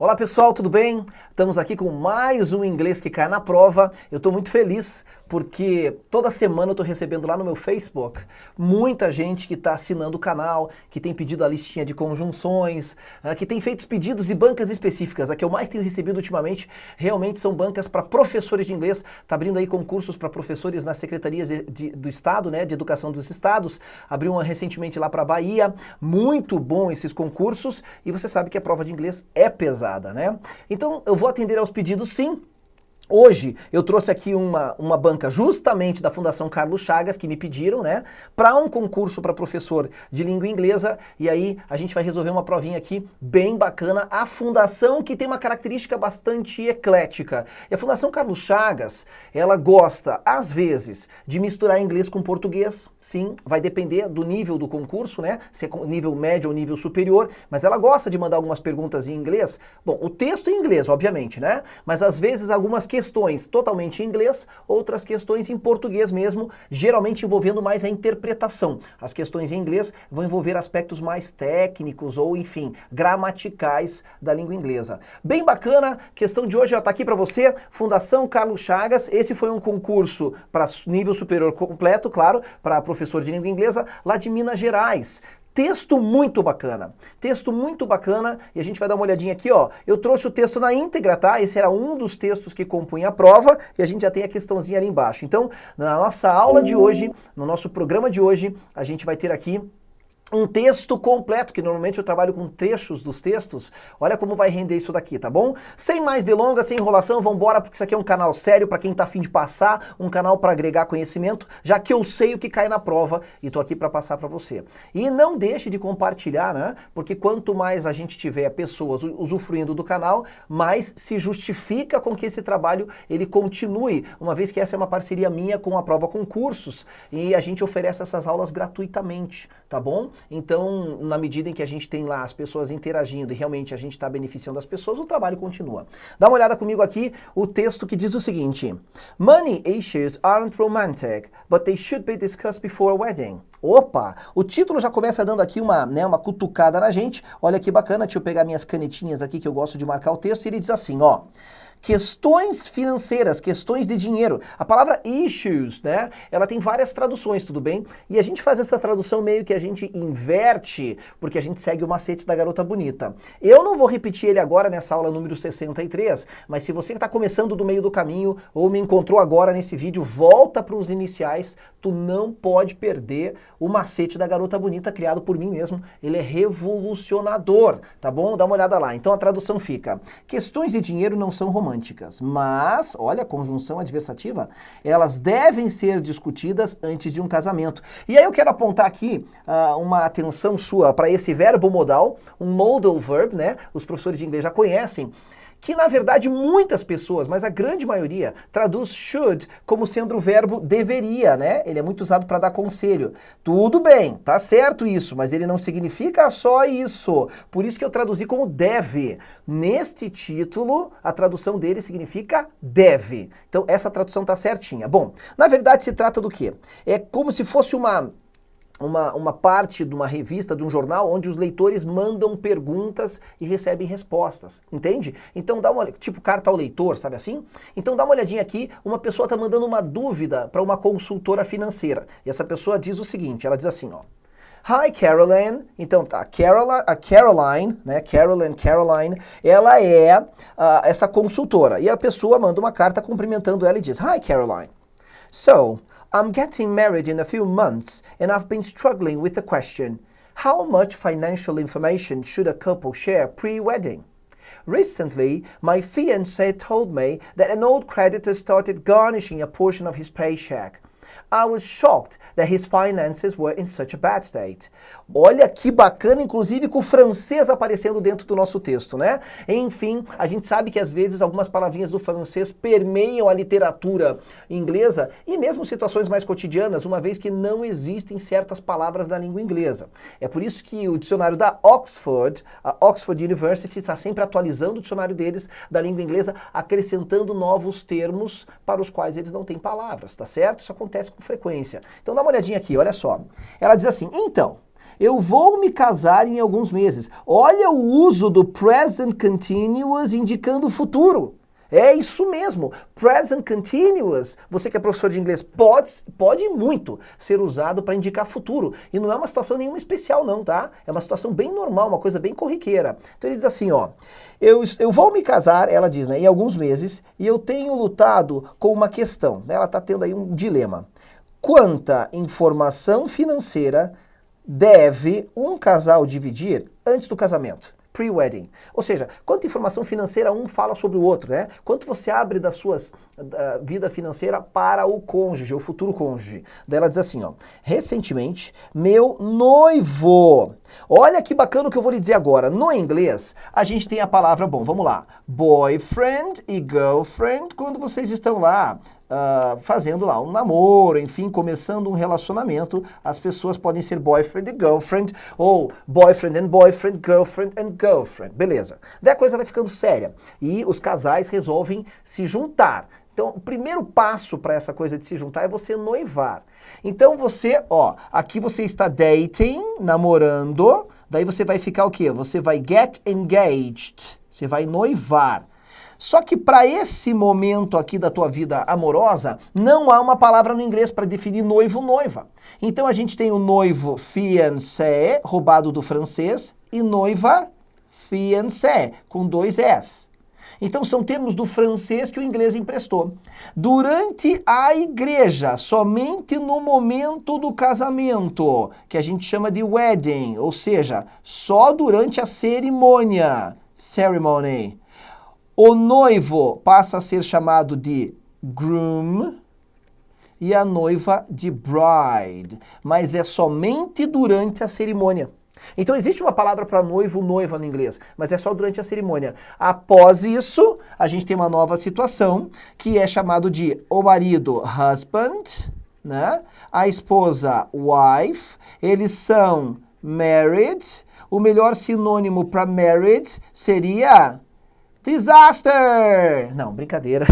Olá pessoal, tudo bem? Estamos aqui com mais um Inglês que Cai na Prova. Eu estou muito feliz porque toda semana eu estou recebendo lá no meu Facebook muita gente que está assinando o canal, que tem pedido a listinha de conjunções, que tem feito pedidos de bancas específicas. A que eu mais tenho recebido ultimamente realmente são bancas para professores de inglês. Está abrindo aí concursos para professores nas secretarias do Estado, né, de Educação dos Estados. Abriu uma recentemente lá para a Bahia. Muito bom esses concursos e você sabe que a prova de inglês é pesada, né? Então eu vou atender aos pedidos sim. Hoje eu trouxe aqui uma banca justamente da Fundação Carlos Chagas, que me pediram, né, para um concurso para professor de língua inglesa, e aí a gente vai resolver uma provinha aqui bem bacana. A Fundação que tem uma característica bastante eclética. E a Fundação Carlos Chagas, ela gosta, às vezes, de misturar inglês com português, sim, vai depender do nível do concurso, né, se é nível médio ou nível superior, mas ela gosta de mandar algumas perguntas em inglês. Bom, o texto em inglês, obviamente, né, mas às vezes algumas questões totalmente em inglês, outras questões em português mesmo, geralmente envolvendo mais a interpretação. As questões em inglês vão envolver aspectos mais técnicos ou, enfim, gramaticais da língua inglesa. Bem bacana, questão de hoje está aqui para você, Fundação Carlos Chagas. Esse foi um concurso para nível superior completo, claro, para professor de língua inglesa, lá de Minas Gerais. Texto muito bacana e a gente vai dar uma olhadinha aqui, ó. Eu trouxe o texto na íntegra, tá? Esse era um dos textos que compunha a prova e a gente já tem a questãozinha ali embaixo. Então, na nossa aula de hoje, no nosso programa de hoje, a gente vai ter aqui um texto completo, que normalmente eu trabalho com trechos dos textos. Olha como vai render isso daqui, tá bom? Sem mais delongas, sem enrolação, vamos embora, porque isso aqui é um canal sério para quem tá afim de passar, um canal para agregar conhecimento, já que eu sei o que cai na prova e tô aqui para passar para você. E não deixe de compartilhar, né? Porque quanto mais a gente tiver pessoas usufruindo do canal, mais se justifica com que esse trabalho ele continue, uma vez que essa é uma parceria minha com a Prova Concursos e a gente oferece essas aulas gratuitamente, tá bom? Então, na medida em que a gente tem lá as pessoas interagindo e realmente a gente está beneficiando as pessoas, o trabalho continua. Dá uma olhada comigo aqui, o texto que diz o seguinte: Money issues aren't romantic, but they should be discussed before a wedding. Opa! O título já começa dando aqui uma cutucada na gente. Olha que bacana, deixa eu pegar minhas canetinhas aqui que eu gosto de marcar o texto, e ele diz assim, ó: questões financeiras, questões de dinheiro. A palavra issues, né, ela tem várias traduções, tudo bem? E a gente faz essa tradução meio que a gente inverte, porque a gente segue o macete da garota bonita. Eu não vou repetir ele agora nessa aula número 63, mas se você está começando do meio do caminho ou me encontrou agora nesse vídeo, volta para os iniciais, tu não pode perder o macete da garota bonita criado por mim mesmo. Ele é revolucionador, tá bom? Dá uma olhada lá. Então a tradução fica: questões de dinheiro não são românticas, mas, olha a conjunção adversativa, elas devem ser discutidas antes de um casamento. E aí eu quero apontar aqui uma atenção sua para esse verbo modal, um modal verb, né? Os professores de inglês já conhecem, que na verdade muitas pessoas, mas a grande maioria, traduz should como sendo o verbo deveria, né? Ele é muito usado para dar conselho. Tudo bem, tá certo isso, mas ele não significa só isso. Por isso que eu traduzi como deve. Neste título, a tradução dele significa deve. Então essa tradução tá certinha. Bom, na verdade se trata do quê? É como se fosse uma parte de uma revista, de um jornal, onde os leitores mandam perguntas e recebem respostas, entende? Então dá uma, tipo carta ao leitor, sabe assim? Então dá uma olhadinha aqui, uma pessoa está mandando uma dúvida para uma consultora financeira. E essa pessoa diz o seguinte, ela diz assim, ó: Hi, Caroline. Então, a Caroline, né, Caroline, ela é essa consultora. E a pessoa manda uma carta cumprimentando ela e diz, Hi, Caroline. So, I'm getting married in a few months and I've been struggling with the question, how much financial information should a couple share pre-wedding? Recently, my fiancé told me that an old creditor started garnishing a portion of his paycheck. I was shocked that his finances were in such a bad state. Olha que bacana, inclusive com o francês aparecendo dentro do nosso texto, né? Enfim, a gente sabe que às vezes algumas palavrinhas do francês permeiam a literatura inglesa e mesmo situações mais cotidianas, uma vez que não existem certas palavras da língua inglesa. É por isso que o dicionário da Oxford, a Oxford University, está sempre atualizando o dicionário deles da língua inglesa, acrescentando novos termos para os quais eles não têm palavras, tá certo? Isso acontece com frequência. Então dá uma olhadinha aqui, olha só. Ela diz assim, então, Eu vou me casar em alguns meses. Olha o uso do present continuous indicando o futuro. É isso mesmo. Present continuous, você que é professor de inglês, pode muito ser usado para indicar futuro. E não é uma situação nenhuma especial não, tá? É uma situação bem normal, uma coisa bem corriqueira. Então ele diz assim, ó, eu vou me casar, ela diz, né, em alguns meses, e eu tenho lutado com uma questão. Ela está tendo aí um dilema. Quanta informação financeira deve um casal dividir antes do casamento? Pre-wedding. Ou seja, quanta informação financeira um fala sobre o outro, né? Quanto você abre da vida financeira para o cônjuge, o futuro cônjuge. Daí ela diz assim, ó, recentemente, meu noivo. Olha que bacana o que eu vou lhe dizer agora. No inglês, a gente tem a palavra, bom, vamos lá, boyfriend e girlfriend, quando vocês estão lá fazendo lá um namoro, enfim, começando um relacionamento, as pessoas podem ser boyfriend e girlfriend, ou boyfriend and boyfriend, girlfriend and girlfriend, beleza. Daí a coisa vai ficando séria e os casais resolvem se juntar. Então, o primeiro passo para essa coisa de se juntar é você noivar. Então você, ó, aqui você está dating, namorando, daí você vai ficar o quê? Você vai get engaged, você vai noivar. Só que para esse momento aqui da tua vida amorosa, não há uma palavra no inglês para definir noivo ou noiva. Então a gente tem o noivo fiancé, roubado do francês, e noiva fiancé, com 2 S. Então são termos do francês que o inglês emprestou. Durante a igreja, somente no momento do casamento, que a gente chama de wedding, ou seja, só durante a cerimônia, ceremony. O noivo passa a ser chamado de groom e a noiva de bride, mas é somente durante a cerimônia. Então existe uma palavra para noivo, noiva no inglês, mas é só durante a cerimônia. Após isso, a gente tem uma nova situação que é chamado de o marido husband, né? A esposa wife, eles são married. O melhor sinônimo para married seria disaster! Não, brincadeira.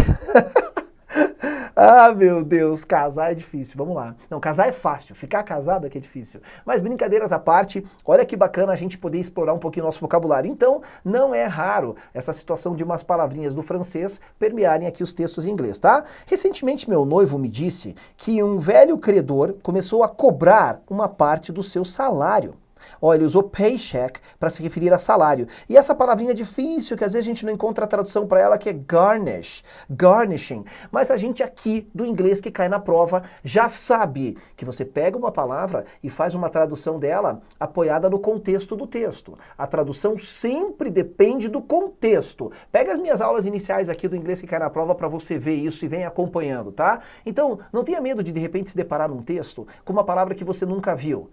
Ah, meu Deus, casar é difícil, vamos lá. Não, casar é fácil, ficar casado é que é difícil. Mas brincadeiras à parte, olha que bacana a gente poder explorar um pouquinho nosso vocabulário. Então, não é raro essa situação de umas palavrinhas do francês permearem aqui os textos em inglês, tá? Recentemente, meu noivo me disse que um velho credor começou a cobrar uma parte do seu salário. Olha, ele usou paycheck para se referir a salário. E essa palavrinha difícil, que às vezes a gente não encontra a tradução para ela, que é garnish, garnishing. Mas a gente aqui, do inglês que cai na prova, já sabe que você pega uma palavra e faz uma tradução dela apoiada no contexto do texto. A tradução sempre depende do contexto. Pega as minhas aulas iniciais aqui do inglês que cai na prova para você ver isso e vem acompanhando, tá? Então, não tenha medo de repente se deparar num texto com uma palavra que você nunca viu.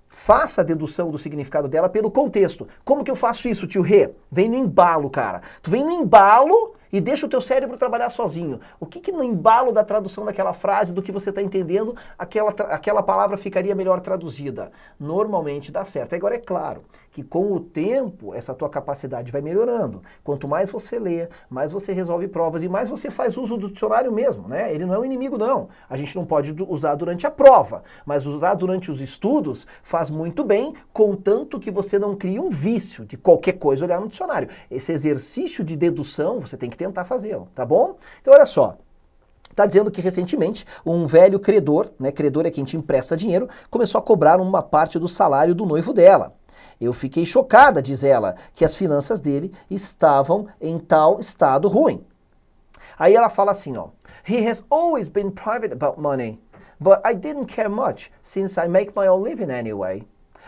Faça a dedução do significado dela pelo contexto. Como que eu faço isso, tio Rê? Vem no embalo, cara. Tu vem no embalo e deixa o teu cérebro trabalhar sozinho. O que no embalo da tradução daquela frase, do que você está entendendo, aquela palavra ficaria melhor traduzida? Normalmente dá certo. Agora é claro que com o tempo essa tua capacidade vai melhorando. Quanto mais você lê, mais você resolve provas e mais você faz uso do dicionário mesmo, né? Ele não é um inimigo, não. A gente não pode usar durante a prova, mas usar durante os estudos faz muito bem, contanto que você não crie um vício de qualquer coisa olhar no dicionário. Esse exercício de dedução você tem que tentar fazê-lo, tá bom? Então olha só, está dizendo que recentemente um velho credor, né, credor é quem te empresta dinheiro, começou a cobrar uma parte do salário do noivo dela. Eu fiquei chocada, diz ela, que as finanças dele estavam em tal estado ruim. Aí ela fala assim, ó, he has always been private about money, but I didn't care much since I make my own living anyway.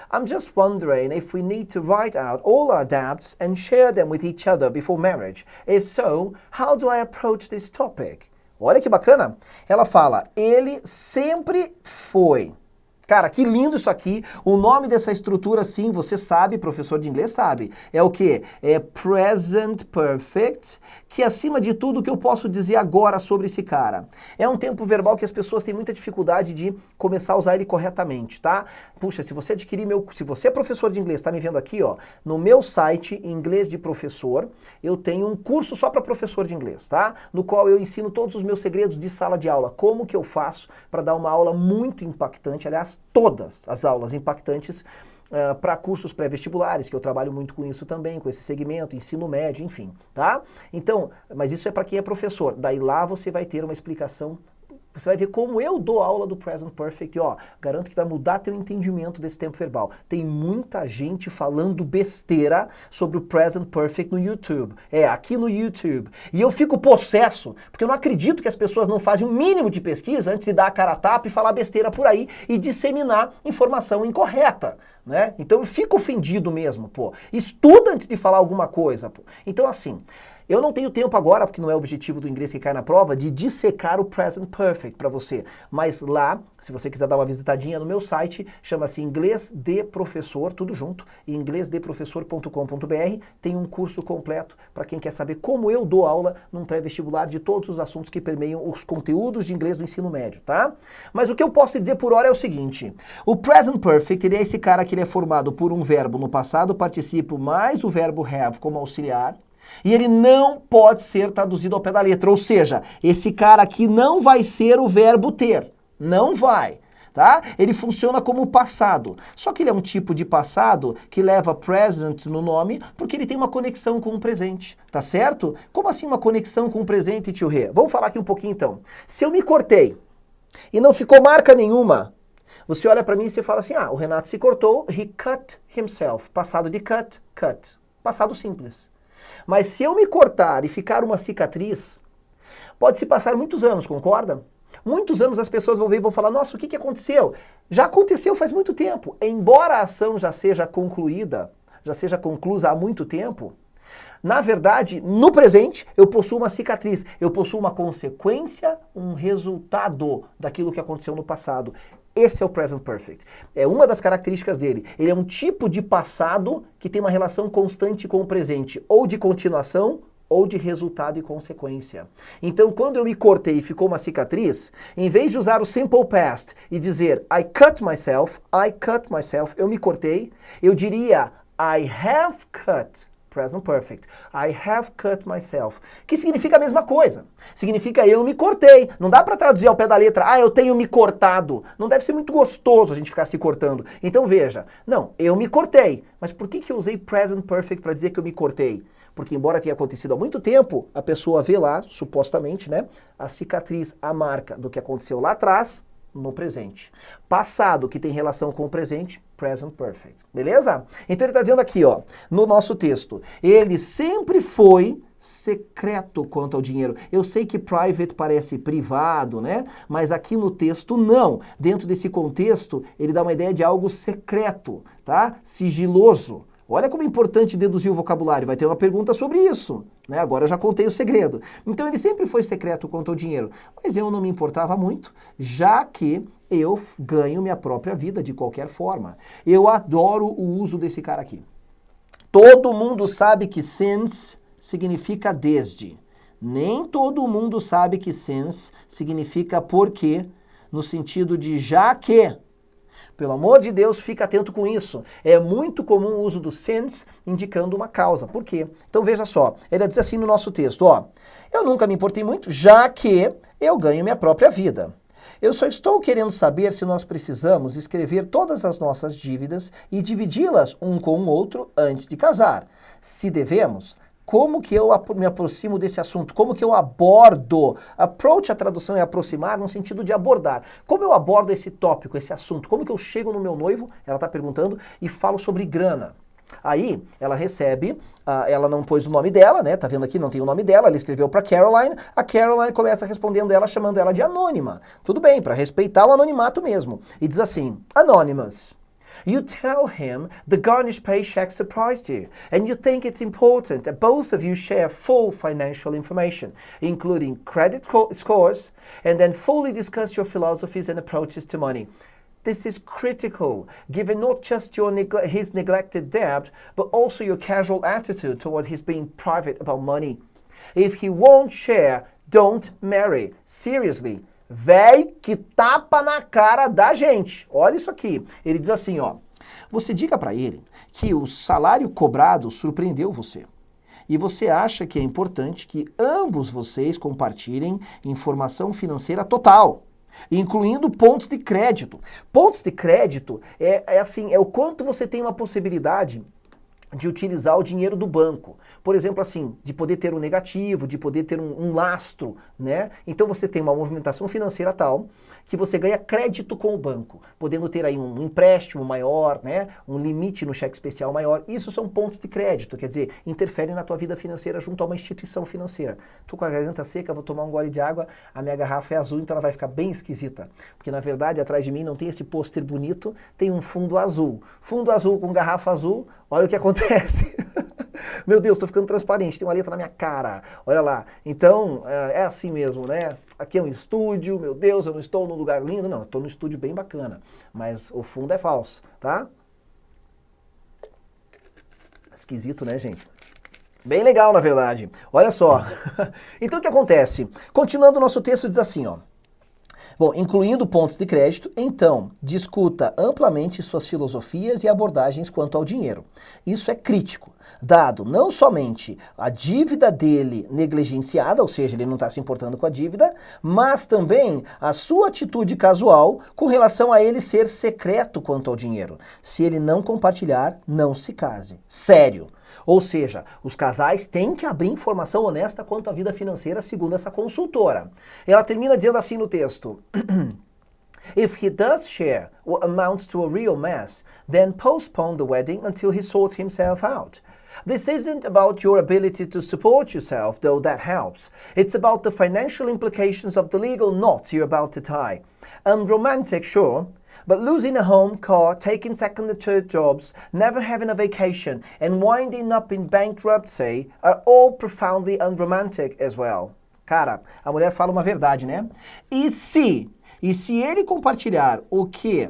I'm just wondering if we need to write out all our debts and share them with each other before marriage. If so, how do I approach this topic? Olha que bacana. Ela fala, ele sempre foi. Cara, que lindo isso aqui. O nome dessa estrutura, sim, você sabe, professor de inglês sabe. É o quê? É present perfect, que acima de tudo, o que eu posso dizer agora sobre esse cara? É um tempo verbal que as pessoas têm muita dificuldade de começar a usar ele corretamente, tá? Puxa, se você se você é professor de inglês, tá me vendo aqui, ó, no meu site, Inglês de Professor, eu tenho um curso só para professor de inglês, tá? No qual eu ensino todos os meus segredos de sala de aula. Como que eu faço para dar uma aula muito impactante, aliás, todas as aulas impactantes para cursos pré-vestibulares, que eu trabalho muito com isso também, com esse segmento, ensino médio, enfim, tá? Então, mas isso é para quem é professor. Daí lá você vai ter uma explicação. Você vai ver como eu dou aula do Present Perfect e ó, garanto que vai mudar teu entendimento desse tempo verbal. Tem muita gente falando besteira sobre o Present Perfect no YouTube. Aqui no YouTube. E eu fico possesso, porque eu não acredito que as pessoas não fazem um mínimo de pesquisa antes de dar a cara a tapa e falar besteira por aí e disseminar informação incorreta, né? Então eu fico ofendido mesmo, pô. Estuda antes de falar alguma coisa, pô. Então assim, eu não tenho tempo agora, porque não é o objetivo do Inglês que Cai na Prova, de dissecar o Present Perfect para você. Mas lá, se você quiser dar uma visitadinha no meu site, chama-se Inglês de Professor, tudo junto, inglesdeprofessor.com.br, tem um curso completo para quem quer saber como eu dou aula num pré-vestibular de todos os assuntos que permeiam os conteúdos de inglês do ensino médio, tá? Mas o que eu posso te dizer por hora é o seguinte, o Present Perfect, ele é esse cara que ele é formado por um verbo no passado particípio mais o verbo have como auxiliar, e ele não pode ser traduzido ao pé da letra, ou seja, esse cara aqui não vai ser o verbo ter, não vai, tá? Ele funciona como passado, só que ele é um tipo de passado que leva present no nome porque ele tem uma conexão com o presente, tá certo? Como assim uma conexão com o presente, tio Rê? Vamos falar aqui um pouquinho então. Se eu me cortei e não ficou marca nenhuma, você olha pra mim e você fala assim, o Renato se cortou, he cut himself, passado de cut, cut, passado simples. Mas se eu me cortar e ficar uma cicatriz, pode se passar muitos anos, concorda? Muitos anos as pessoas vão ver e vão falar, nossa, o que aconteceu? Já aconteceu faz muito tempo. Embora a ação já seja concluída, já seja conclusa há muito tempo, na verdade, no presente, eu possuo uma cicatriz, eu possuo uma consequência, um resultado daquilo que aconteceu no passado. Esse é o Present Perfect. É uma das características dele. Ele é um tipo de passado que tem uma relação constante com o presente, ou de continuação, ou de resultado e consequência. Então, quando eu me cortei e ficou uma cicatriz, em vez de usar o simple past e dizer I cut myself, eu me cortei, eu diria I have cut. Present Perfect. I have cut myself. Que significa a mesma coisa. Significa eu me cortei. Não dá para traduzir ao pé da letra, eu tenho me cortado. Não deve ser muito gostoso a gente ficar se cortando. Então veja, não, eu me cortei. Mas por que eu usei Present Perfect para dizer que eu me cortei? Porque embora tenha acontecido há muito tempo, a pessoa vê lá, supostamente, né, a cicatriz, a marca do que aconteceu lá atrás, no presente. Passado, que tem relação com o presente, Present Perfect. Beleza? Então ele está dizendo aqui, ó, no nosso texto, ele sempre foi secreto quanto ao dinheiro. Eu sei que private parece privado, né? Mas aqui no texto não. Dentro desse contexto, ele dá uma ideia de algo secreto, tá? Sigiloso. Olha como é importante deduzir o vocabulário, vai ter uma pergunta sobre isso, né? Agora eu já contei o segredo. Então ele sempre foi secreto quanto ao dinheiro, mas eu não me importava muito, já que eu ganho minha própria vida de qualquer forma. Eu adoro o uso desse cara aqui. Todo mundo sabe que since significa desde. Nem todo mundo sabe que since significa porque, no sentido de já que. Pelo amor de Deus, fica atento com isso. É muito comum o uso do since indicando uma causa. Por quê? Então veja só, ele diz assim no nosso texto, ó. Eu nunca me importei muito, já que eu ganho minha própria vida. Eu só estou querendo saber se nós precisamos escrever todas as nossas dívidas e dividi-las um com o outro antes de casar. Se devemos, como que eu me aproximo desse assunto? Como que eu abordo? Approach, a tradução é aproximar, no sentido de abordar. Como eu abordo esse tópico, esse assunto? Como que eu chego no meu noivo, ela está perguntando, e falo sobre grana? Aí, ela recebe, ela não pôs o nome dela, né? Tá vendo aqui, não tem o nome dela, ela escreveu para Caroline, a Caroline começa respondendo ela, chamando ela de anônima. Tudo bem, para respeitar o anonimato mesmo. E diz assim, Anonymous. You tell him the garnished paycheck surprised you, and you think it's important that both of you share full financial information, including credit scores, and then fully discuss your philosophies and approaches to money. This is critical, given not just his neglected debt, but also your casual attitude toward his being private about money. If he won't share, don't marry. Seriously. Véi, que tapa na cara da gente. Olha isso aqui. Ele diz assim, ó. Você diga para ele que o salário cobrado surpreendeu você. E você acha que é importante que ambos vocês compartilhem informação financeira total. incluindo pontos de crédito. Pontos de crédito é o quanto você tem uma possibilidade de utilizar o dinheiro do banco. Por exemplo, assim, de poder ter um negativo, de poder ter um lastro, né? Então você tem uma movimentação financeira tal que você ganha crédito com o banco, podendo ter aí um empréstimo maior, né? Um limite no cheque especial maior. Isso são pontos de crédito, quer dizer, interferem na tua vida financeira junto a uma instituição financeira. Tô com a garganta seca, vou tomar um gole de água, a minha garrafa é azul, então ela vai ficar bem esquisita. Porque na verdade, atrás de mim não tem esse pôster bonito, tem um fundo azul. Fundo azul com garrafa azul, olha o que acontece. Meu Deus, tô ficando transparente, tem uma letra na minha cara, olha lá. Então, é assim mesmo, né? Aqui é um estúdio, meu Deus, eu não estou num lugar lindo, não, eu estou num estúdio bem bacana, mas o fundo é falso, tá? Esquisito, né, gente? Bem legal, na verdade. Olha só. Então, o que acontece? Continuando o nosso texto, diz assim, ó. Bom, incluindo pontos de crédito, então, discuta amplamente suas filosofias e abordagens quanto ao dinheiro. Isso é crítico, dado não somente a dívida dele negligenciada, ou seja, ele não está se importando com a dívida, mas também a sua atitude casual com relação a ele ser secreto quanto ao dinheiro. Se ele não compartilhar, não se case. Sério. Ou seja, os casais têm que abrir informação honesta quanto à vida financeira, segundo essa consultora. Ela termina dizendo assim no texto: If he does share what amounts to a real mess, then postpone the wedding until he sorts himself out. This isn't about your ability to support yourself, though that helps. It's about the financial implications of the legal knots you're about to tie. Unromantic, sure, but losing a home, car, taking second and third jobs, never having a vacation, and winding up in bankruptcy are all profoundly unromantic as well. Cara, a mulher fala uma verdade, né? E se ele compartilhar o que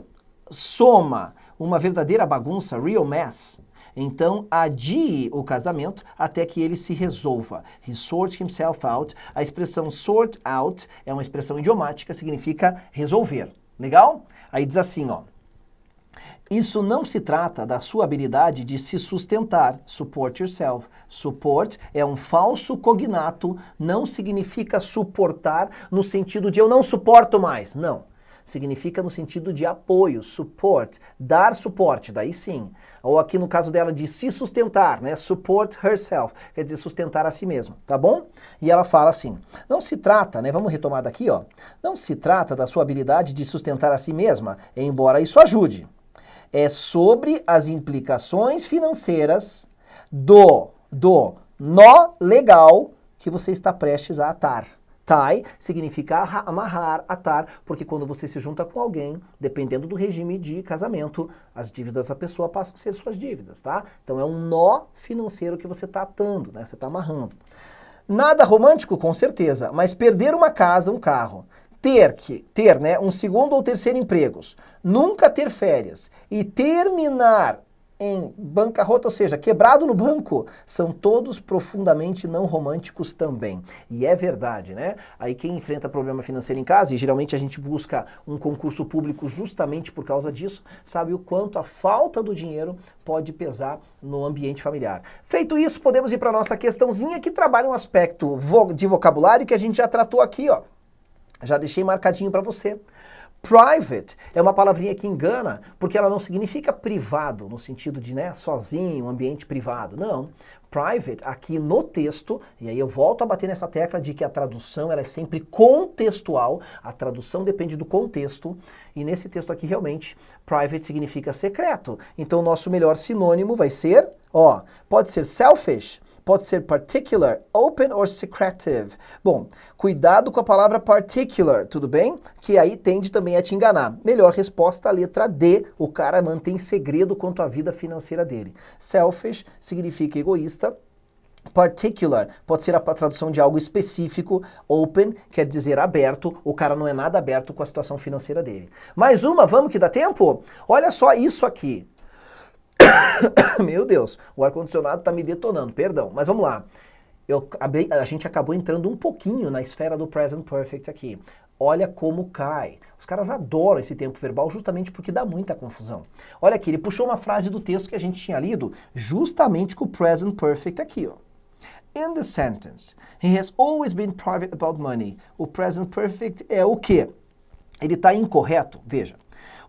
soma uma verdadeira bagunça, real mess, então adie o casamento até que ele se resolva. He sorts himself out. A expressão sort out é uma expressão idiomática, significa resolver. Legal? Aí diz assim, ó. Isso não se trata da sua habilidade de se sustentar, support yourself. Support é um falso cognato, não significa suportar no sentido de eu não suporto mais. Não. Significa no sentido de apoio, support, dar suporte, daí sim. Ou aqui no caso dela de se sustentar, né? Support herself, quer dizer sustentar a si mesma, tá bom? E ela fala assim, não se trata, né? Vamos retomar daqui, ó. Não se trata da sua habilidade de sustentar a si mesma, embora isso ajude. É sobre as implicações financeiras do nó legal que você está prestes a atar. Tie significa amarrar, atar, porque quando você se junta com alguém, dependendo do regime de casamento, as dívidas da pessoa passam a ser suas dívidas, tá? Então é um nó financeiro que você está atando, né? Você está amarrando. Nada romântico, com certeza, mas perder uma casa, um carro, ter, né, um segundo ou terceiro empregos, nunca ter férias e terminar em bancarrota, ou seja, quebrado no banco, são todos profundamente não românticos também. E é verdade, né? Aí quem enfrenta problema financeiro em casa, e geralmente a gente busca um concurso público justamente por causa disso, sabe o quanto a falta do dinheiro pode pesar no ambiente familiar. Feito isso, podemos ir para a nossa questãozinha que trabalha um aspecto de vocabulário que a gente já tratou aqui, ó. Já deixei marcadinho para você. Private é uma palavrinha que engana, porque ela não significa privado, no sentido de, né, sozinho, um ambiente privado. Não. Private, aqui no texto, e aí eu volto a bater nessa tecla de que a tradução ela é sempre contextual, a tradução depende do contexto, e nesse texto aqui realmente, private significa secreto. Então o nosso melhor sinônimo vai ser, ó, pode ser selfish, pode ser particular, open or secretive. Bom, cuidado com a palavra particular, tudo bem? Que aí tende também a te enganar. Melhor resposta, a letra D. O cara mantém segredo quanto à vida financeira dele. Selfish significa egoísta. Particular pode ser a tradução de algo específico. Open quer dizer aberto. O cara não é nada aberto com a situação financeira dele. Mais uma, vamos que dá tempo? Olha só isso aqui. Meu Deus, o ar-condicionado tá me detonando, perdão, mas vamos lá. A gente acabou entrando um pouquinho na esfera do present perfect aqui. Olha como cai. Os caras adoram esse tempo verbal justamente porque dá muita confusão. Olha aqui, ele puxou uma frase do texto que a gente tinha lido justamente com o present perfect aqui, ó. In the sentence, he has always been private about money. O present perfect é o quê? ele está incorreto, veja.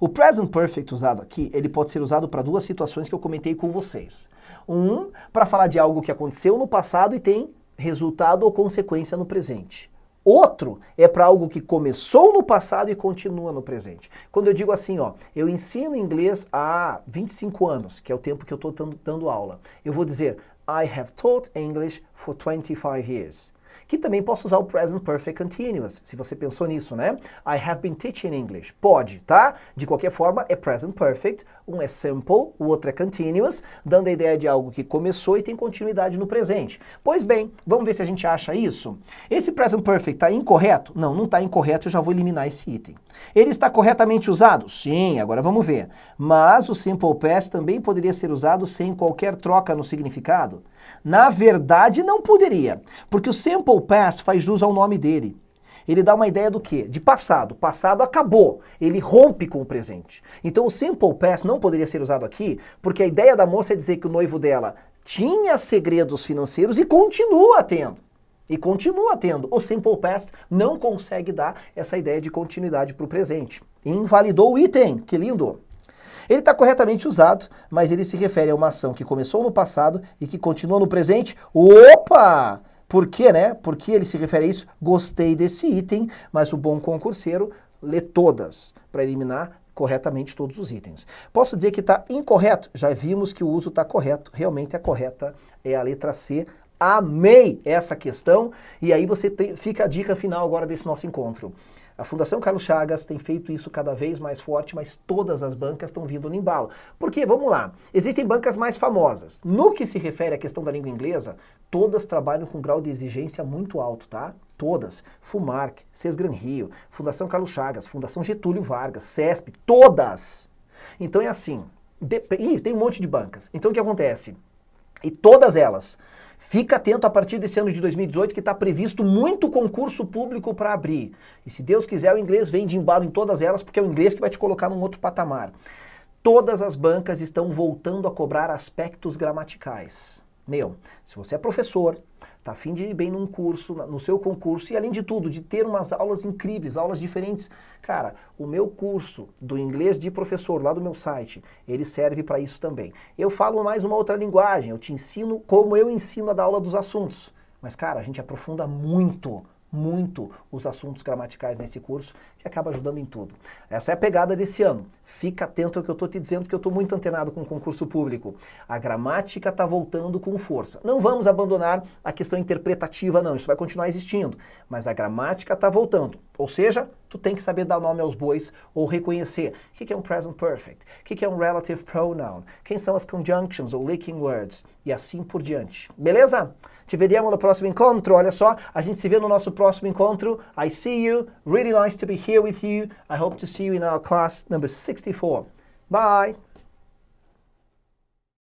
O present perfect usado aqui, ele pode ser usado para duas situações que eu comentei com vocês. Um, para falar de algo que aconteceu no passado e tem resultado ou consequência no presente. Outro é para algo que começou no passado e continua no presente. Quando eu digo assim, ó, eu ensino inglês há 25 anos, que é o tempo que eu estou dando aula. Eu vou dizer, I have taught English for 25 years. Que também posso usar o present perfect continuous, se você pensou nisso, né? I have been teaching English. Pode, tá? De qualquer forma, é present perfect, um é simple, o outro é continuous, dando a ideia de algo que começou e tem continuidade no presente. Pois bem, vamos ver se a gente acha isso. Esse present perfect está incorreto? Não, não está incorreto, eu já vou eliminar esse item. Ele está corretamente usado? Sim, agora vamos ver. Mas o simple past também poderia ser usado sem qualquer troca no significado? Na verdade, não poderia, porque o simple past faz jus ao nome dele. Ele dá uma ideia do quê? De passado. Passado acabou. Ele rompe com o presente. Então o simple past não poderia ser usado aqui, porque a ideia da moça é dizer que o noivo dela tinha segredos financeiros e continua tendo. E continua tendo. O simple past não consegue dar essa ideia de continuidade para o presente. Invalidou o item. Que lindo! Ele está corretamente usado, mas ele se refere a uma ação que começou no passado e que continua no presente. Opa! Por quê, né? Por que ele se refere a isso? Gostei desse item, mas o bom concurseiro lê todas para eliminar corretamente todos os itens. Posso dizer que está incorreto? Já vimos que o uso está correto. Realmente a correta é a letra C. Amei essa questão e aí fica a dica final agora desse nosso encontro. A Fundação Carlos Chagas tem feito isso cada vez mais forte, mas todas as bancas estão vindo no embalo. Porque, vamos lá, existem bancas mais famosas. No que se refere à questão da língua inglesa, todas trabalham com grau de exigência muito alto, tá? Todas. FUMARC, Sesgran Rio, Fundação Carlos Chagas, Fundação Getúlio Vargas, CESP, todas! Então é assim, tem um monte de bancas. Então o que acontece? E todas elas... Fica atento a partir desse ano de 2018 que está previsto muito concurso público para abrir. E se Deus quiser, o inglês vem de embalo em todas elas, porque é o inglês que vai te colocar num outro patamar. Todas as bancas estão voltando a cobrar aspectos gramaticais. Se você é professor, tá a fim de ir bem num curso, no seu concurso, e além de tudo, de ter umas aulas incríveis, aulas diferentes. Cara, o meu curso do inglês de professor, lá do meu site, ele serve para isso também. Eu falo mais uma outra linguagem, eu te ensino como eu ensino a dar aula dos assuntos. Mas, cara, a gente aprofunda muito os assuntos gramaticais nesse curso, que acaba ajudando em tudo. Essa é a pegada desse ano. Fica atento ao que eu estou te dizendo, porque eu estou muito antenado com o concurso público. A gramática está voltando com força. Não vamos abandonar a questão interpretativa, não. Isso vai continuar existindo. Mas a gramática está voltando. Ou seja, tu tem que saber dar nome aos bois ou reconhecer o que é um present perfect, o que é um relative pronoun, quem são as conjunctions ou linking words e assim por diante. Beleza? Te veremos no próximo encontro. Olha só, a gente se vê no nosso próximo encontro. I see you. Really nice to be here with you. I hope to see you in our class number 64. Bye!